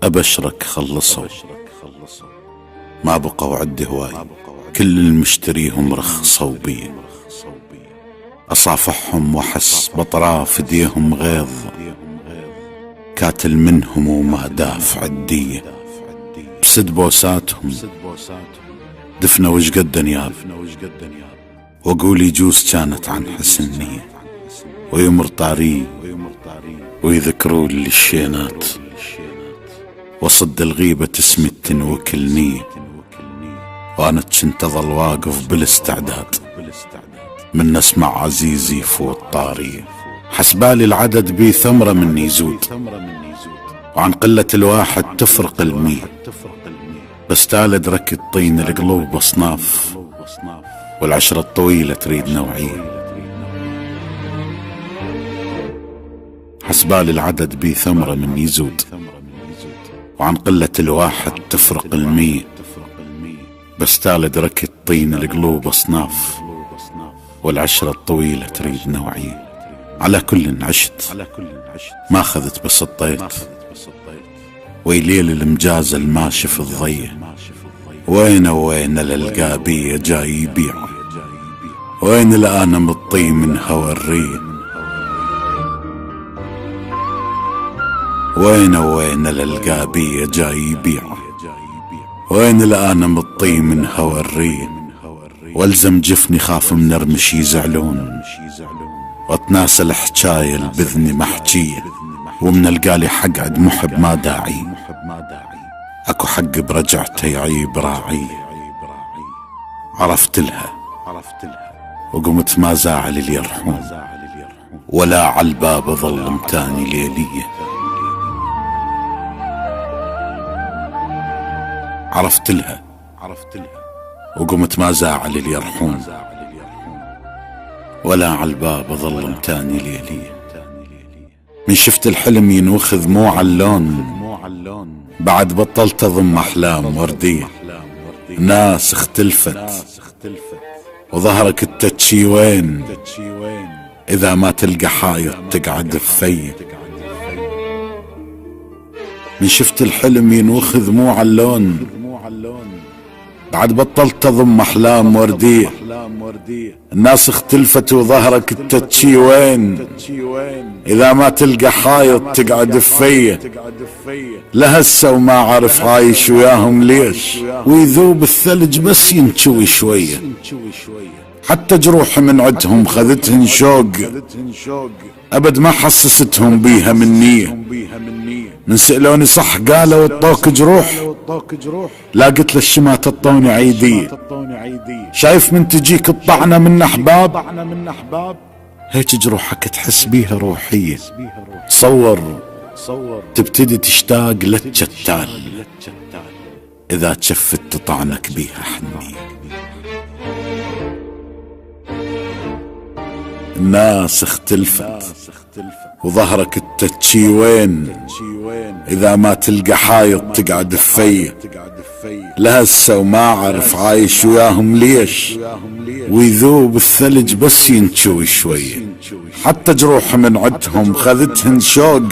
أبشرك خلصوا، ما بقوا عندي هواي، كل المشتريهم رخصوا بي. أصافحهم وحس بأطراف ايديهم غيظ، كاتل منهم وما دافع الدية. بسد بوساتهم دفنة وش قد نياب، وأقول يجوز كانت عن حسن نية، ويمر طاري ويذكرون لي الشينات، وصد الغيبة تسمي التنوكلني، وأنا كنت أظل واقف بالاستعداد من نسمع عزيزي فوت طاري. حسبالي العدد بي ثمرة مني يزود، وعن قلة الواحد تفرق المية، بس تالد ركض طين القلوب أصناف، والعشرة الطويلة تريد نوعية. حسبالي العدد بي ثمرة مني يزود، وعن قلة الواحد تفرق المية، بس تالد ركض طين القلوب أصناف، والعشرة الطويلة تريد نوعية. على كل عشت ما أخذت بس الطيت، ويليل المجاز الماشي في الضية، وين للقابية جاي يبيع، وين الآن مطي من هوى الرية، وين للقابية جاي يبيع، وين الآن مطي من هوى الرية. والزم جفني خاف من رمش يزعلون، واتناسى الحجاية البذني محجية، ومن القالي حقعد محب ما داعي، اكو حق برجعته يعيب راعي. عرفت لها وقمت ما زاعل اللي يرحون، ولا عالباب ظلم تاني ليلية. عرفت لها وقمت ما زاعل اللي يرحون، ولا عالباب ظلم تاني ليلية. من شفت الحلم ينوخذ مو عاللون، بعد بطلت اضم احلام وردية. ناس اختلفت وظهرك التتشي وين، اذا ما تلقى حايط تقعد فيه. من شفت الحلم ينوخذ مو عاللون، بعد بطلت اضم احلام وردية. الناس اختلفت وظهرك التتشي وين، اذا ما تلقى حايط تقعد فيه. لهسه وما عرف عايش وياهم ليش، ويذوب الثلج بس ينشوي شوية. حتى جروح من عدهم خذتهن شوق، ابد ما حسستهم بيها من نية. من سألوني صح قالوا الطوك جروح، لا قلت للشمات الطوني عيدية. شايف من تجيك الطعنة من احباب، هيك جروحك تحس بيها روحية. تصور تبتدي تشتاق للجتال، اذا تشفت تطعنك بيها حنية. الناس اختلفت وظهرك التتشي وين، اذا ما تلقى حايط تقعد فيه. لهسه وما عرف عايش وياهم ليش، ويذوب الثلج بس ينشوي شوية. حتى جروح من عدهم خذتهن شوق،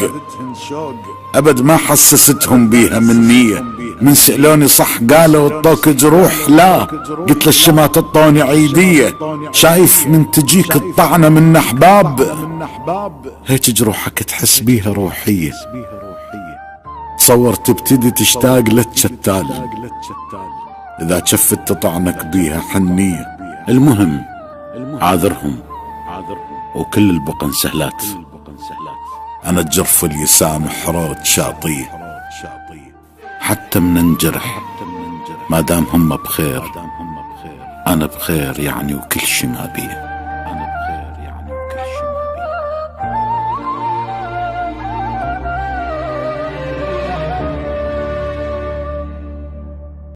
ابد ما حسستهم بيها من نية. من سألوني صح قالوا الطوك جروح، لا قلت للشمات الطوني عيدية. شايف من تجيك الطعنة من احباب، هيك جروحك تحس بيها روحية. تصور تبتدي تشتاق للشتال، اذا شفت تطعنك بيها حنية. المهم عاذرهم وكل البقن سهلات، انا الجرف اللي يسامح حروت شاطيه. حتى من انجرح ما دام هم بخير، انا بخير يعني، وكل شي ما بيه.